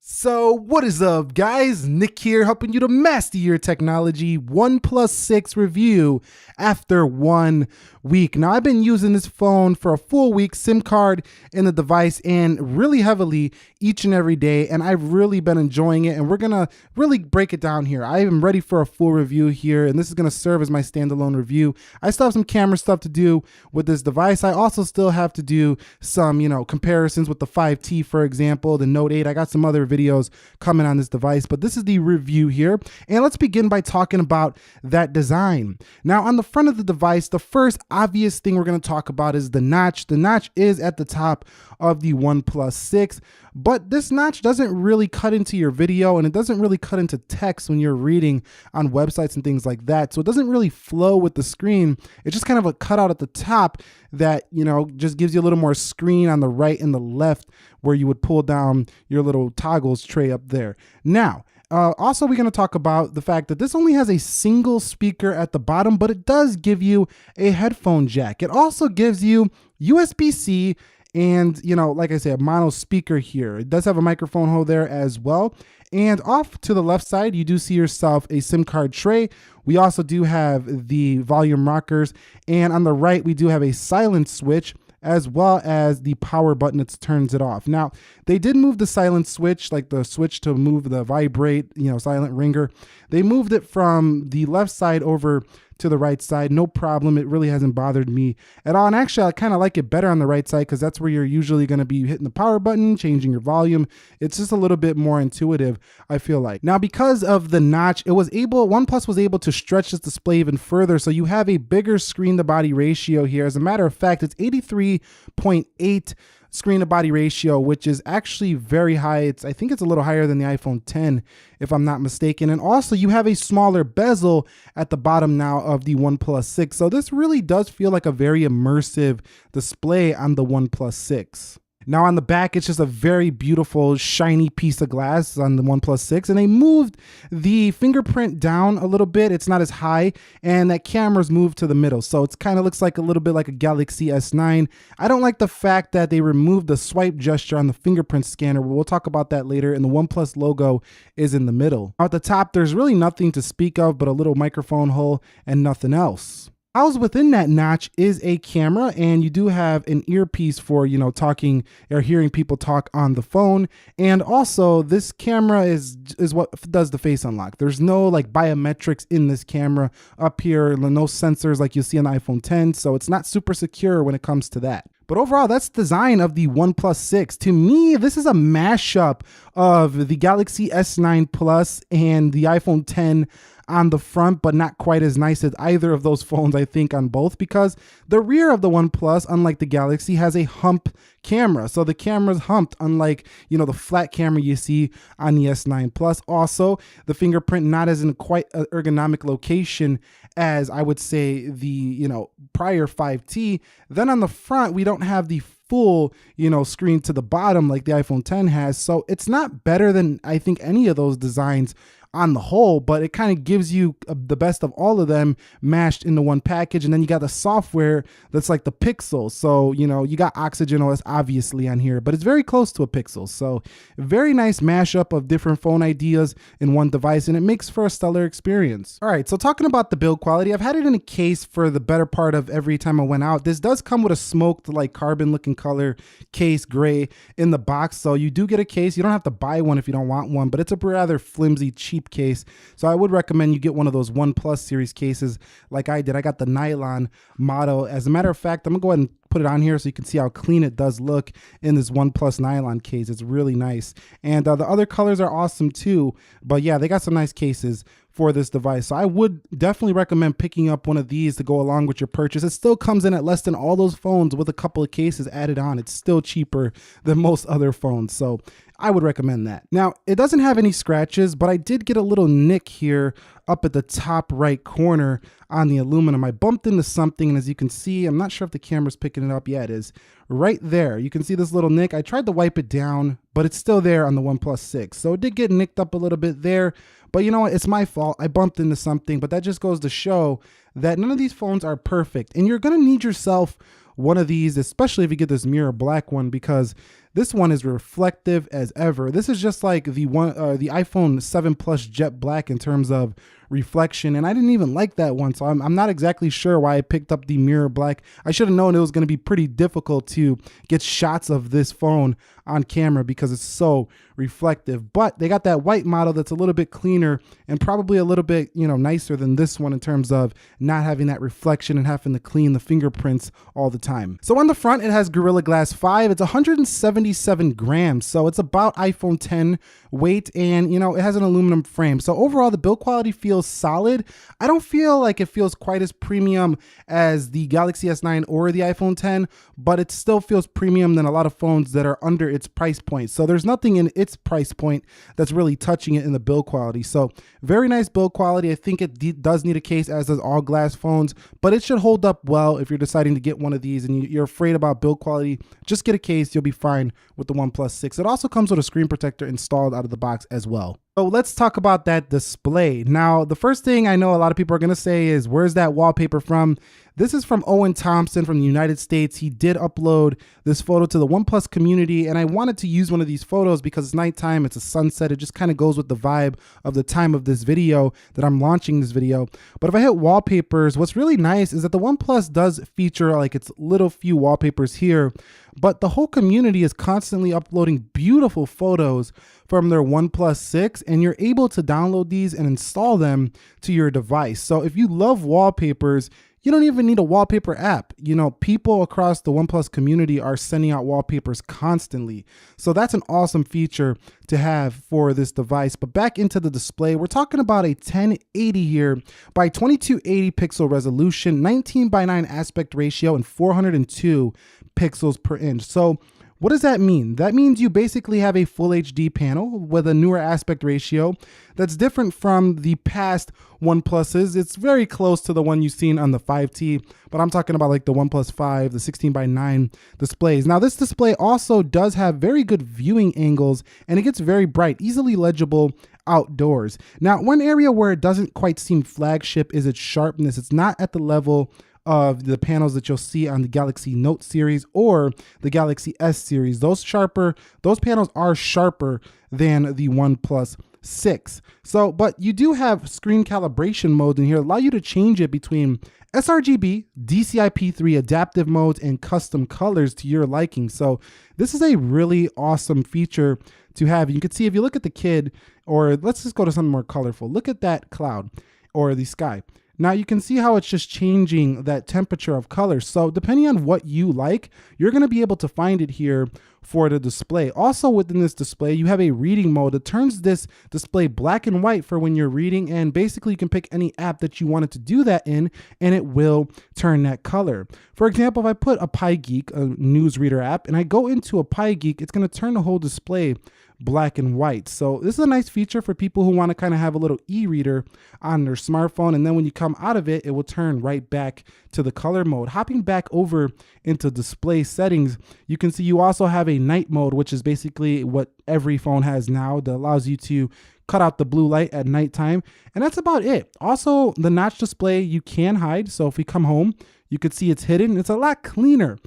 So what is up, guys? Nick here, helping you to master your technology. OnePlus 6 review after 1 week. Now, I've been using this phone for a full week, SIM card in the device, and really heavily each and every day, and I've really been enjoying it, and we're gonna really break it down here. I am ready for a full review here, and this is gonna serve as my standalone review. I still have some camera stuff to do with this device. I also still have to do some, comparisons with the 5T, for example, the Note 8. I got some other videos coming on this device, but this is the review here. And let's begin by talking about that design. Now, on the front of the device, the first obvious thing we're going to talk about is the notch. The notch is at the top of the OnePlus 6, but this notch doesn't really cut into your video, and it doesn't really cut into text when you're reading on websites and things like that. So it doesn't really flow with the screen. It's just kind of a cutout at the top that, just gives you a little more screen on the right and the left where you would pull down your little toggles tray up there. Now, also, we're going to talk about the fact that this only has a single speaker at the bottom, but it does give you a headphone jack. It also gives you USB-C and, like I said, a mono speaker here. It does have a microphone hole there as well. And off to the left side, you do see yourself a SIM card tray. We also do have the volume rockers. And on the right, we do have a silent switch, as well as the power button that turns it off. Now, they did move the silent switch, like the switch to move the vibrate, silent ringer. They moved it from the left side over to the right side. No problem. It really hasn't bothered me at all. And actually, I kind of like it better on the right side because that's where you're usually going to be hitting the power button, changing your volume. It's just a little bit more intuitive, I feel like. Now, because of the notch, OnePlus was able to stretch this display even further. So you have a bigger screen to body ratio here. As a matter of fact, it's 83.8 screen to body ratio, which is actually very high. I think it's a little higher than the iPhone 10, if I'm not mistaken. And also, you have a smaller bezel at the bottom now of the OnePlus 6. So this really does feel like a very immersive display on the OnePlus 6. Now on the back, it's just a very beautiful, shiny piece of glass on the OnePlus 6, and they moved the fingerprint down a little bit. It's not as high, and that camera's moved to the middle, so it kind of looks like a little bit like a Galaxy S9. I don't like the fact that they removed the swipe gesture on the fingerprint scanner, but we'll talk about that later, and the OnePlus logo is in the middle. Now at the top, there's really nothing to speak of but a little microphone hole and nothing else. Housed within that notch is a camera, and you do have an earpiece for, talking or hearing people talk on the phone. And also, this camera is what does the face unlock. There's no biometrics in this camera up here, no sensors like you see on the iPhone 10, so it's not super secure when it comes to that. But overall, that's the design of the OnePlus 6. To me, this is a mashup of the Galaxy S9 Plus and the iPhone 10 on the front, but not quite as nice as either of those phones, I think, on both, because the rear of the OnePlus, unlike the Galaxy, has a hump camera. So the camera's humped, unlike, the flat camera you see on the S9 Plus. Also, the fingerprint not as in quite an ergonomic location as I would say the, prior 5T. Then on the front, we don't have the full, screen to the bottom like the iPhone 10 has. So it's not better than I think any of those designs on the whole, but it kind of gives you the best of all of them mashed into one package. And then you got the software that's like the Pixel. So, you got Oxygen OS obviously on here, but it's very close to a Pixel. So very nice mashup of different phone ideas in one device, and it makes for a stellar experience. All right, so talking about the build quality, I've had it in a case for the better part of every time I went out. This does come with a smoked carbon looking color case, gray, in the box. So you do get a case. You don't have to buy one if you don't want one, but it's a rather flimsy, cheap case. So I would recommend you get one of those OnePlus series cases like I did. I got the nylon model. As a matter of fact, I'm gonna go ahead and put it on here so you can see how clean it does look in this OnePlus nylon case. It's really nice. And the other colors are awesome too. But yeah, they got some nice cases for this device. So I would definitely recommend picking up one of these to go along with your purchase. It still comes in at less than all those phones with a couple of cases added on. It's still cheaper than most other phones. So I would recommend that. Now, it doesn't have any scratches, but I did get a little nick here up at the top right corner on the aluminum. I bumped into something, and as you can see, I'm not sure if the camera's picking it up. Yeah, it is. Right there, you can see this little nick. I tried to wipe it down, but it's still there on the OnePlus 6. So it did get nicked up a little bit there, but you know what? It's my fault. I bumped into something, but that just goes to show that none of these phones are perfect, and you're gonna need yourself one of these, especially if you get this mirror black one, because This one is reflective as ever. This is just like the iPhone 7 Plus Jet Black in terms of reflection, and I didn't even like that one, so I'm not exactly sure why I picked up the mirror black. I should have known it was going to be pretty difficult to get shots of this phone on camera because it's so reflective. But they got that white model that's a little bit cleaner and probably a little bit, you know, nicer than this one in terms of not having that reflection and having to clean the fingerprints all the time. So on the front, it has Gorilla Glass 5. It's 177 grams, so it's about iPhone 10 weight, and you know, it has an aluminum frame. So overall, the build quality feels solid. I don't feel like it feels quite as premium as the Galaxy S9 or the iPhone 10, but it still feels premium than a lot of phones that are under its price point. So there's nothing in its price point that's really touching it in the build quality. So very nice build quality. I think it does need a case, as does all glass phones, but it should hold up well if you're deciding to get one of these and you're afraid about build quality. Just get a case, you'll be fine with the OnePlus 6. It also comes with a screen protector installed out of the box as well. So let's talk about that display. Now, the first thing I know a lot of people are gonna say is, where's that wallpaper from? This is from Owen Thompson from the United States. He did upload this photo to the OnePlus community, and I wanted to use one of these photos because it's nighttime, it's a sunset. It just kind of goes with the vibe of the time of this video that I'm launching this video. But if I hit wallpapers, what's really nice is that the OnePlus does feature like its little few wallpapers here, but the whole community is constantly uploading beautiful photos from their OnePlus 6, and you're able to download these and install them to your device. So if you love wallpapers, you don't even need a wallpaper app. You know, people across the OnePlus community are sending out wallpapers constantly. So that's an awesome feature to have for this device. But back into the display, we're talking about a 1080 here by 2280 pixel resolution, 19:9 aspect ratio, and 402 pixels per inch. So what does that mean? That means you basically have a full HD panel with a newer aspect ratio that's different from the past OnePluses. It's very close to the one you've seen on the 5T, but I'm talking about like the OnePlus 5, the 16:9 displays. Now this display also does have very good viewing angles, and it gets very bright, easily legible outdoors. Now, one area where it doesn't quite seem flagship is its sharpness. It's not at the level of the panels that you'll see on the Galaxy Note series or the Galaxy S series. Those panels are sharper than the OnePlus 6. So, but you do have screen calibration modes in here, allow you to change it between sRGB, DCI-P3 adaptive modes, and custom colors to your liking. So this is a really awesome feature to have. You can see if you look at the kid, or let's just go to something more colorful. Look at that cloud or the sky. Now you can see how it's just changing that temperature of color. So depending on what you like, you're gonna be able to find it here for the display. Also within this display, you have a reading mode that turns this display black and white for when you're reading, and basically you can pick any app that you wanted to do that in, and it will turn that color. For example, if I put a PyGeek, a newsreader app, and I go into a PyGeek, it's gonna turn the whole display black and white. So this is a nice feature for people who want to kind of have a little e-reader on their smartphone, and then when you come out of it, it will turn right back to the color mode. Hopping back over into display settings, you can see you also have a night mode, which is basically what every phone has now, that allows you to cut out the blue light at nighttime, and that's about it. Also, the notch display you can hide, so if we come home, you could see it's hidden. It's a lot cleaner.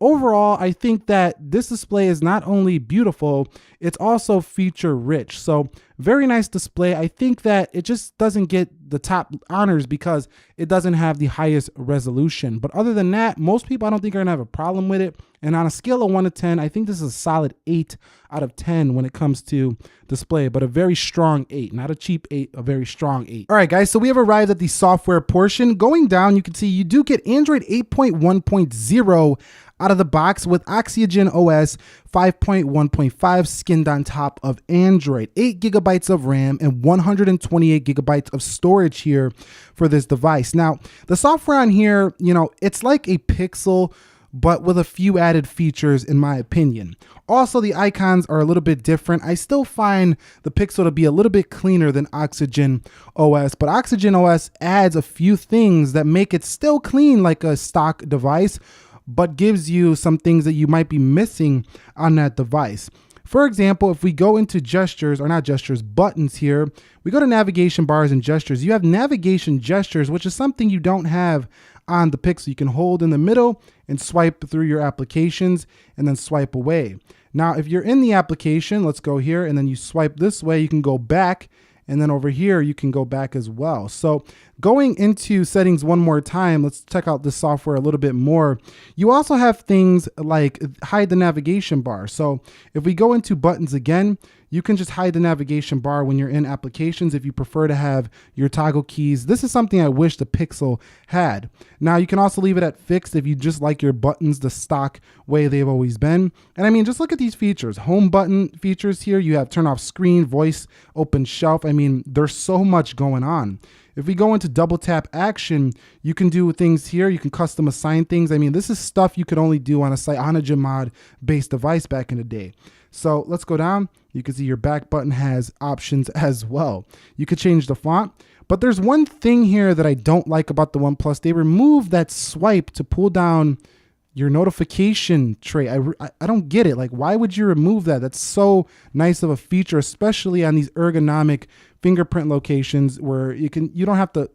Overall, I think that this display is not only beautiful, it's also feature rich. So very nice display. I think that it just doesn't get the top honors because it doesn't have the highest resolution. But other than that, most people I don't think are gonna have a problem with it. And on a scale of 1 to 10, I think this is a solid 8 out of 10 when it comes to display, but a very strong 8, not a cheap 8, a very strong 8. All right, guys, so we have arrived at the software portion. Going down, you can see you do get Android 8.1.0 out of the box with Oxygen OS 5.1.5 skinned on top of Android, 8 gigabytes of RAM and 128 gigabytes of storage here for this device. Now, the software on here, you know, it's like a Pixel, but with a few added features in my opinion. Also, the icons are a little bit different. I still find the Pixel to be a little bit cleaner than Oxygen OS, but Oxygen OS adds a few things that make it still clean like a stock device, but gives you some things that you might be missing on that device. For example, if we go into gestures, or not gestures, buttons here, we go to navigation bars and gestures. You have navigation gestures, which is something you don't have on the Pixel. You can hold in the middle and swipe through your applications and then swipe away. Now, if you're in the application, let's go here, and then you swipe this way, you can go back, and then over here, you can go back as well. So going into settings one more time, let's check out this software a little bit more. You also have things like hide the navigation bar. So if we go into buttons again, you can just hide the navigation bar when you're in applications if you prefer to have your toggle keys. This is something I wish the Pixel had. Now you can also leave it at fixed if you just like your buttons the stock way they've always been. And I mean, just look at these features. Home button features here. You have turn off screen, voice, open shelf. I mean, there's so much going on. If we go into double tap action, you can do things here. You can custom assign things. I mean, this is stuff you could only do on a CyanogenMod based device back in the day. So let's go down. You can see your back button has options as well. You could change the font, but there's one thing here that I don't like about the OnePlus. They removed that swipe to pull down your notification tray. I don't get it. Like, why would you remove that? That's so nice of a feature, especially on these ergonomic fingerprint locations where you don't have to,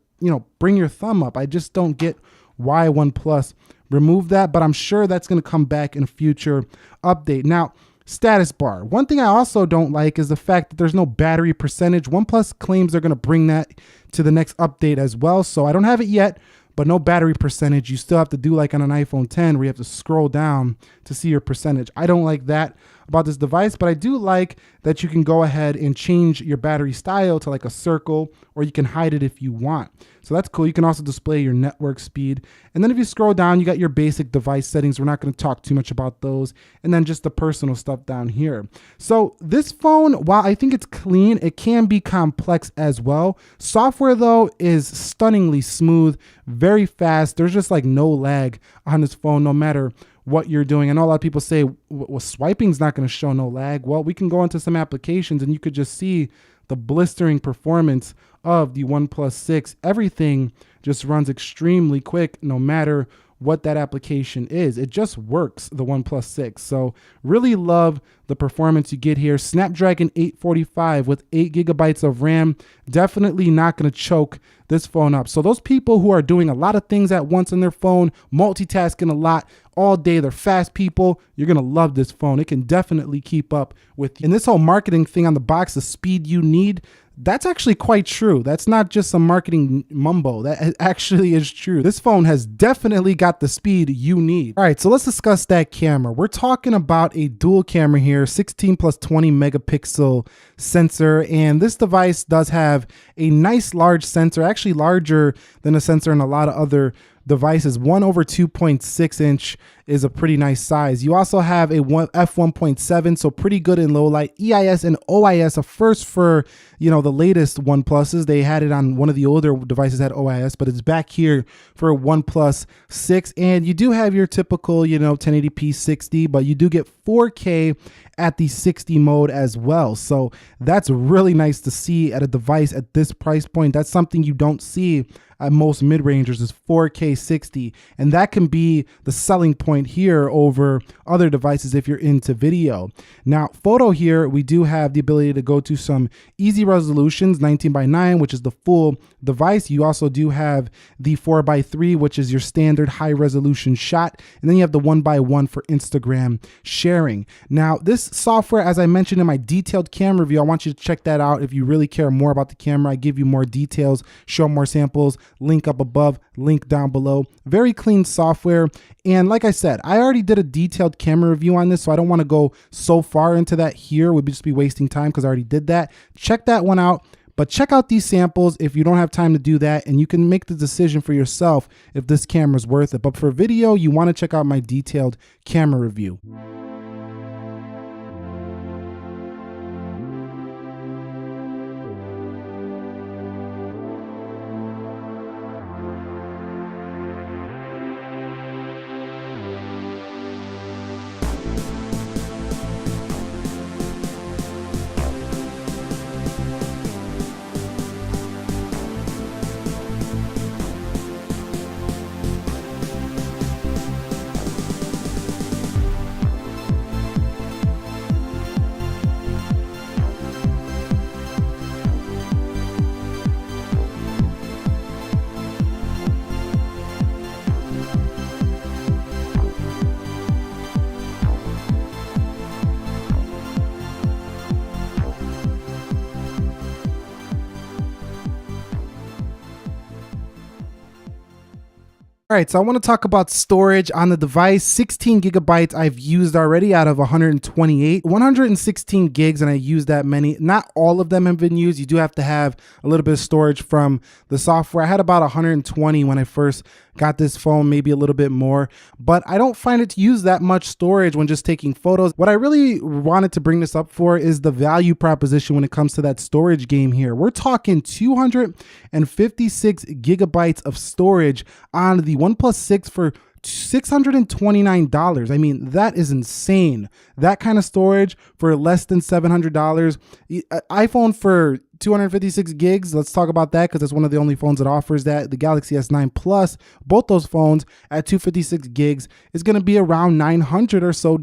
bring your thumb up. I just don't get why OnePlus removed that, but I'm sure that's going to come back in a future update. Now, status bar. One thing I also don't like is the fact that there's no battery percentage. OnePlus claims they're going to bring that to the next update as well. So I don't have it yet, but no battery percentage. You still have to do like on an iPhone 10 where you have to scroll down to see your percentage. I don't like that about this device, but I do like that you can go ahead and change your battery style to like a circle, or you can hide it if you want. So that's cool. You can also display your network speed. And then if you scroll down, you got your basic device settings. We're not going to talk too much about those. And then just the personal stuff down here. So this phone, while I think it's clean, it can be complex as well. Software though is stunningly smooth, very fast. There's just like no lag on this phone, no matter what you're doing. I know a lot of people say, well, swiping's not going to show no lag. Well, we can go into some applications and you could just see the blistering performance of the OnePlus 6. Everything just runs extremely quick no matter what that application is. It just works, the OnePlus 6. So really love the performance you get here. Snapdragon 845 with 8 gigabytes of RAM. Definitely not going to choke this phone up. So those people who are doing a lot of things at once on their phone, multitasking a lot all day, they're fast people, you're going to love this phone. It can definitely keep up with you. And this whole marketing thing on the box, the speed you need, that's actually quite true. That's not just some marketing mumbo. That actually is true. This phone has definitely got the speed you need. All right, so let's discuss that camera. We're talking about a dual camera here, 16 plus 20 megapixel sensor. And this device does have a nice large sensor, actually larger than a sensor in a lot of other devices. 1/2.6 inch is a pretty nice size. You also have a f1.7, so pretty good in low light. EIS and OIS, a first for the latest OnePluses. They had it on one of the older devices had OIS, but it's back here for OnePlus 6. And you do have your typical 1080p 60, but you do get 4K at the 60 mode as well. So that's really nice to see at a device at this price point. That's something you don't see at most mid-rangers, is 4K 60. And that can be the selling point here over other devices if you're into video. Now, photo here, we do have the ability to go to some easy resolutions, 19:9, which is the full device. You also do have the 4:3, which is your standard high resolution shot. And then you have the 1:1 for Instagram sharing. Now, this software, as I mentioned in my detailed camera review, I want you to check that out if you really care more about the camera. I give you more details, show more samples. Link up above, link down below. Very clean software. And like I said, I already did a detailed camera review on this, so I don't want to go so far into that here. We'd just be wasting time because I already did that. Check that one out. But check out these samples if you don't have time to do that, and you can make the decision for yourself if this camera is worth it. But for video, you want to check out my detailed camera review. All right, so I want to talk about storage on the device. 16 gigabytes I've used already out of 128, 116 gigs, and I used that many. Not all of them have been used. You do have to have a little bit of storage from the software. I had about 120 when I first got this phone, maybe a little bit more, but I don't find it to use that much storage when just taking photos. What I really wanted to bring this up for is the value proposition when it comes to that storage game here. We're talking 256 gigabytes of storage on the OnePlus 6 for $629. I mean, that is insane. That kind of storage for less than $700. iPhone for 256 gigs. Let's talk about that because it's one of the only phones that offers that. The Galaxy S9 Plus, both those phones at 256 gigs is going to be around $900 or so,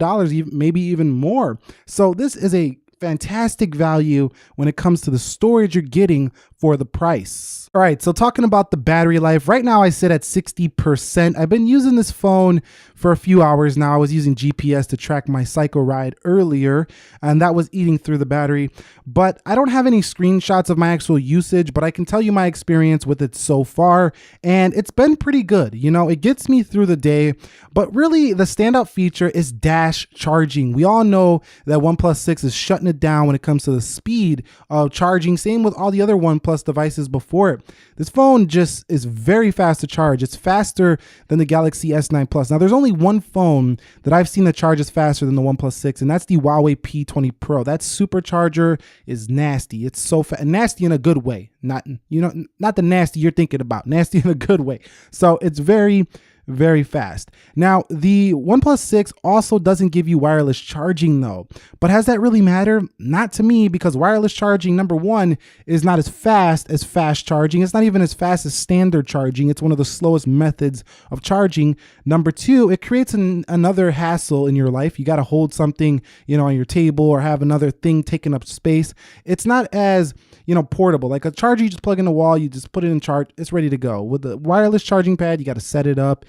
maybe even more. So this is a fantastic value when it comes to the storage you're getting for the price. All right, so talking about the battery life, right now I sit at 60%. I've been using this phone for a few hours now. I was using GPS to track my cycle ride earlier, and that was eating through the battery. But I don't have any screenshots of my actual usage, but I can tell you my experience with it so far, and it's been pretty good. You know, it gets me through the day, but really the standout feature is dash charging. We all know that OnePlus 6 is shutting it down when it comes to the speed of charging. Same with all the other OnePlus devices before it. This phone just is very fast to charge. It's faster than the Galaxy S9 Plus. Now, there's only one phone that I've seen that charges faster than the OnePlus 6, and that's the Huawei P20 Pro. That supercharger is nasty. It's so fast, nasty in a good way. Not the nasty you're thinking about, nasty in a good way. So it's very fast. Now, the OnePlus 6 also doesn't give you wireless charging though, but has that really matter? Not to me, because wireless charging, number one, is not as fast charging. It's not even as fast as standard charging. It's one of the slowest methods of charging. Number two, it creates another hassle in your life. You got to hold something, on your table or have another thing taking up space. It's not as, portable. Like a charger, you just plug in the wall, you just put it in charge, it's ready to go. With the wireless charging pad, you got to set it up,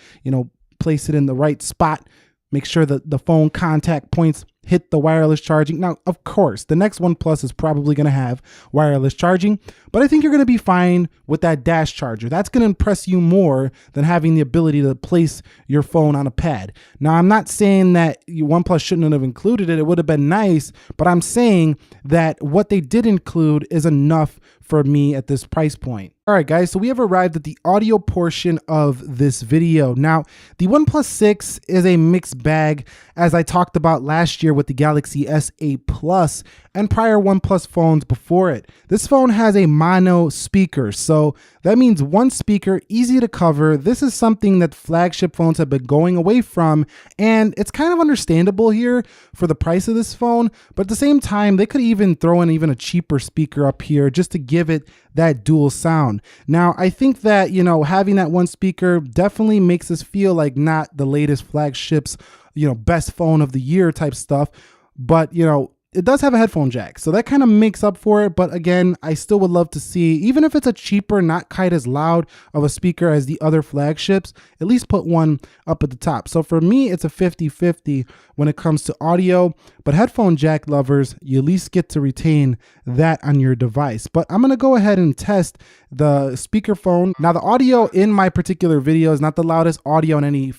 place it in the right spot, make sure that the phone contact points hit the wireless charging. Now, of course, the next OnePlus is probably going to have wireless charging, but I think you're going to be fine with that dash charger. That's going to impress you more than having the ability to place your phone on a pad. Now, I'm not saying that OnePlus shouldn't have included it. It would have been nice, but I'm saying that what they did include is enough for me at this price point. All right, guys, so we have arrived at the audio portion of this video. Now, the OnePlus 6 is a mixed bag, as I talked about last year with the Galaxy S8 Plus and prior OnePlus phones before it. This phone has a mono speaker, so that means one speaker, easy to cover. This is something that flagship phones have been going away from, and it's kind of understandable here for the price of this phone, but at the same time, they could even throw in even a cheaper speaker up here just to give it that dual sound. Now, I think that, having that one speaker definitely makes us feel like not the latest flagships, best phone of the year type stuff, but, it does have a headphone jack, so that kind of makes up for it. But again, I still would love to see, even if it's a cheaper, not quite as loud of a speaker as the other flagships, at least put one up at the top. So for me, it's a 50-50 when it comes to audio, but headphone jack lovers, you at least get to retain that on your device. But I'm gonna go ahead and test the speakerphone. Now, the audio in my particular video is not the loudest audio on any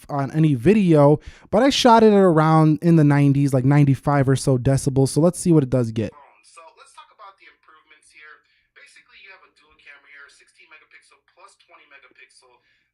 video, but I shot it at around in the 90s, like 95 or so decibels. So let's see what it does get. So let's talk about the improvements here. Basically, you have a dual camera here, 16 megapixel plus 20 megapixel.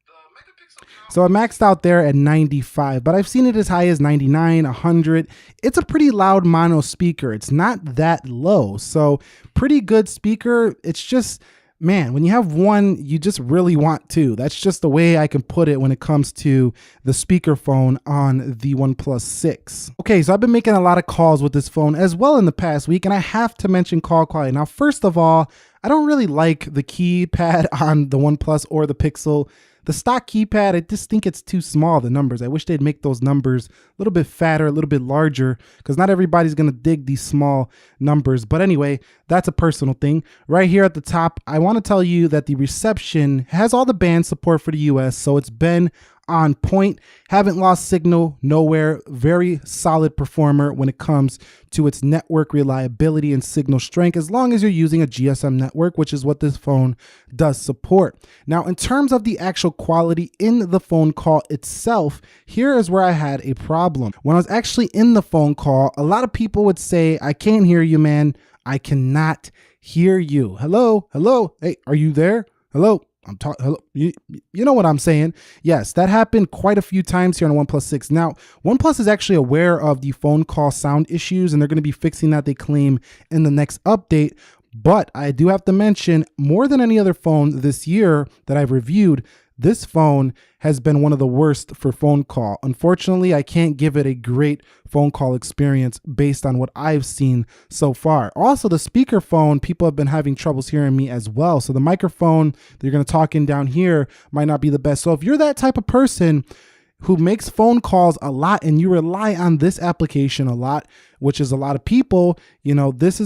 The megapixel count, so I maxed out there at 95, but I've seen it as high as 99, 100. It's a pretty loud mono speaker. It's not that low, so pretty good speaker. It's just, man, when you have one, you just really want two. That's just the way I can put it when it comes to the speakerphone on the OnePlus 6. Okay, so I've been making a lot of calls with this phone as well in the past week, and I have to mention call quality. Now, first of all, I don't really like the keypad on the OnePlus or the Pixel. The stock keypad, I just think it's too small, the numbers. I wish they'd make those numbers a little bit fatter, a little bit larger, because not everybody's gonna dig these small numbers. But anyway, that's a personal thing. Right here at the top, I wanna tell you that the reception has all the band support for the US, so it's been on point. Haven't lost signal nowhere. Very solid performer when it comes to its network reliability and signal strength, as long as you're using a GSM network, which is what this phone does support. Now, in terms of the actual quality in the phone call itself, here is where I had a problem. When I was actually in the phone call, a lot of people would say, "I can't hear you, man. I cannot hear you. Hello, hello. Hey, are you there? Hello." I'm talking. Hello, you know what I'm saying? Yes, that happened quite a few times here on the OnePlus 6. Now, OnePlus is actually aware of the phone call sound issues, and they're going to be fixing that, they claim, in the next update. But I do have to mention, more than any other phone this year that I've reviewed, this phone has been one of the worst for phone call. Unfortunately, I can't give it a great phone call experience based on what I've seen so far. Also, the speakerphone, people have been having troubles hearing me as well. So the microphone that you're going to talk in down here might not be the best. So if you're that type of person who makes phone calls a lot and you rely on this application a lot, which is a lot of people, you know, this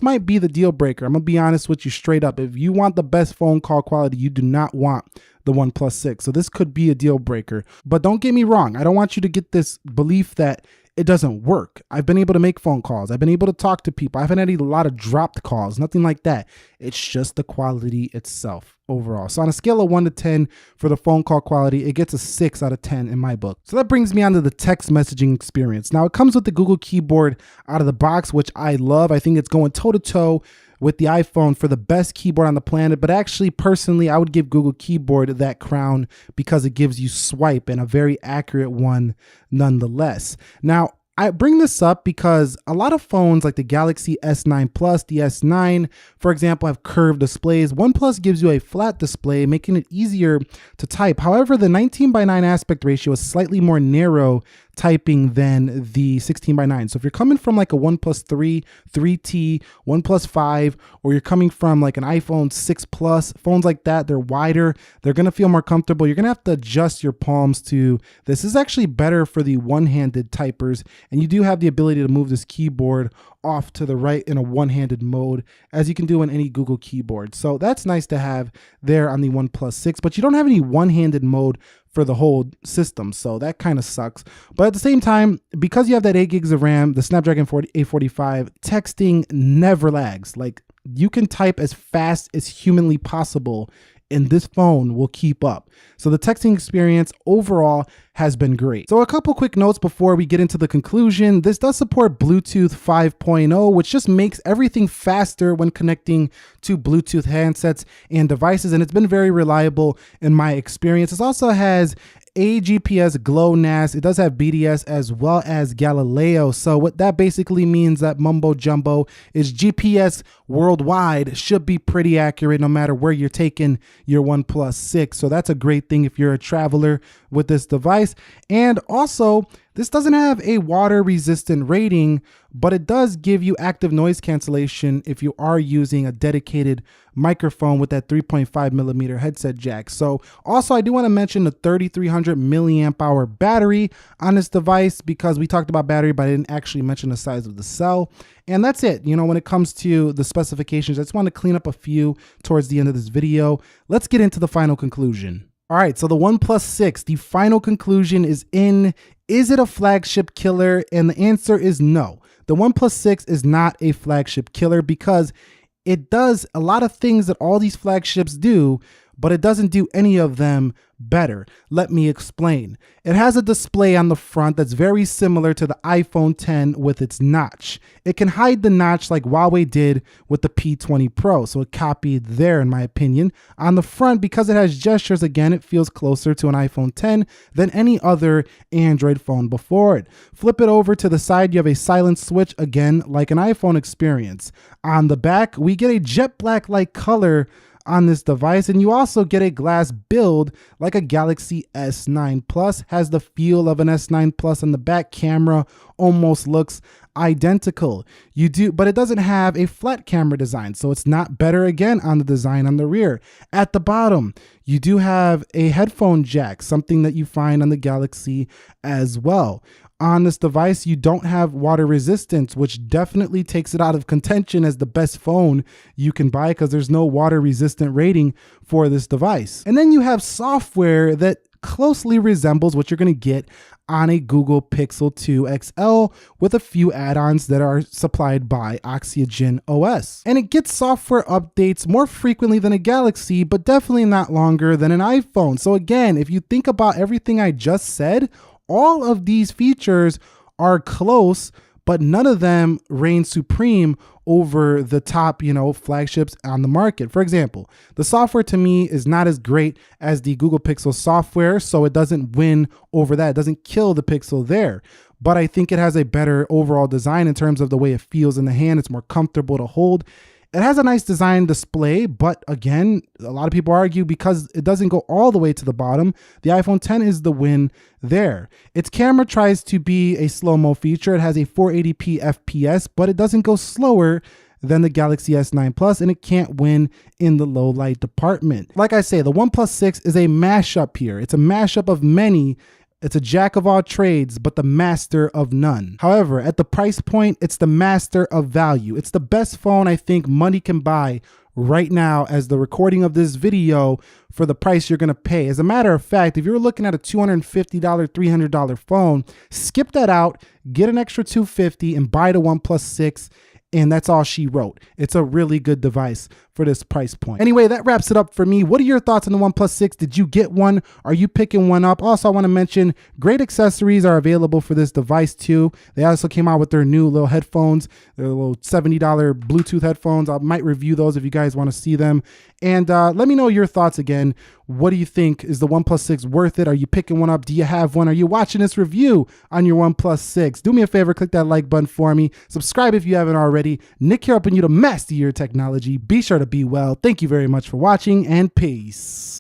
might be the deal breaker. I'm gonna be honest with you straight up. If you want the best phone call quality, you do not want the OnePlus 6. So this could be a deal breaker. But don't get me wrong. I don't want you to get this belief that it doesn't work. I've been able to make phone calls. I've been able to talk to people. I haven't had a lot of dropped calls, nothing like that. It's just the quality itself overall. So on a scale of 1 to 10 for the phone call quality, it gets a 6 out of 10 in my book. So that brings me on to the text messaging experience. Now it comes with the Google keyboard out of the box, which I love. I think it's going toe to toe with the iPhone for the best keyboard on the planet. But actually, personally, I would give Google Keyboard that crown because it gives you swipe, and a very accurate one nonetheless. Now, I bring this up because a lot of phones like the Galaxy S9 Plus, the S9, for example, have curved displays. OnePlus gives you a flat display, making it easier to type. However, the 19:9 aspect ratio is slightly more narrow typing than the 16:9. So if you're coming from like a OnePlus 3, 3T, OnePlus 5, or you're coming from like an iPhone 6 Plus, phones like that, they're wider, they're gonna feel more comfortable. You're gonna have to adjust your palms to this. Is actually better for the one-handed typers, and you do have the ability to move this keyboard off to the right in a one-handed mode, as you can do in any Google keyboard. So that's nice to have there on the OnePlus 6, but you don't have any one-handed mode for the whole system, so that kind of sucks. But at the same time, because you have that 8 gigs of RAM, the Snapdragon 845, texting never lags. Like, you can type as fast as humanly possible and this phone will keep up. So the texting experience overall has been great. So a couple quick notes before we get into the conclusion. This does support Bluetooth 5.0, which just makes everything faster when connecting to Bluetooth handsets and devices, and it's been very reliable in my experience. It also has AGPS, GLONASS. It does have BDS as well as Galileo. So what that basically means, that mumbo jumbo, is GPS worldwide should be pretty accurate no matter where you're taking your OnePlus 6. So that's a great thing if you're a traveler with this device. And also, this doesn't have a water resistant rating, but it does give you active noise cancellation if you are using a dedicated microphone with that 3.5 millimeter headset jack. So also, I do want to mention the 3300 milliamp hour battery on this device, because we talked about battery, but I didn't actually mention the size of the cell. And that's it. You know, when it comes to the specifications, I just want to clean up a few towards the end of this video. Let's get into the final conclusion. All right, so the OnePlus 6, the final conclusion is in. Is it a flagship killer? And the answer is no. The OnePlus 6 is not a flagship killer because it does a lot of things that all these flagships do, but it doesn't do any of them better. Let me explain. It has a display on the front that's very similar to the iPhone 10 with its notch. It can hide the notch like Huawei did with the P20 Pro, so it copied there in my opinion. On the front, because it has gestures, again, it feels closer to an iPhone 10 than any other Android phone before it. Flip it over to the side, you have a silent switch, again, like an iPhone experience. On the back, we get a jet black-like color on this device, and you also get a glass build like a Galaxy S9 Plus. Has the feel of an S9 Plus, and the back camera almost looks identical. But it doesn't have a flat camera design, so it's not better again on the design on the rear. At the bottom, you do have a headphone jack, something that you find on the Galaxy as well. On this device, you don't have water resistance, which definitely takes it out of contention as the best phone you can buy, because there's no water resistant rating for this device. And then you have software that closely resembles what you're going to get on a Google Pixel 2 XL with a few add-ons that are supplied by Oxygen OS. And it gets software updates more frequently than a Galaxy, but definitely not longer than an iPhone. So again, if you think about everything I just said, all of these features are close, but none of them reign supreme over the top, flagships on the market. For example, the software to me is not as great as the Google Pixel software, so it doesn't win over that. It doesn't kill the Pixel there. But I think it has a better overall design in terms of the way it feels in the hand. It's more comfortable to hold. It has a nice design display, but again, a lot of people argue because it doesn't go all the way to the bottom, the iPhone X is the win there. Its camera tries to be a slow-mo feature. It has a 480p FPS, but it doesn't go slower than the Galaxy S9 Plus, and it can't win in the low light department. Like I say, the OnePlus 6 is a mashup here. It's a mashup of many. It's a jack of all trades, but the master of none. However, at the price point, it's the master of value. It's the best phone I think money can buy right now as the recording of this video for the price you're gonna pay. As a matter of fact, if you're looking at a $250, $300 phone, skip that out, get an extra $250 and buy the OnePlus 6. And that's all she wrote. It's a really good device for this price point. Anyway, that wraps it up for me. What are your thoughts on the OnePlus 6? Did you get one? Are you picking one up? Also, I want to mention great accessories are available for this device too. They also came out with their new little headphones, their little $70 Bluetooth headphones. I might review those if you guys want to see them. And let me know your thoughts again. What do you think? Is the OnePlus 6 worth it? Are you picking one up? Do you have one? Are you watching this review on your OnePlus 6? Do me a favor, click that like button for me. Subscribe if you haven't already. Nick here helping you to master your technology. Be sure to be well. Thank you very much for watching and peace.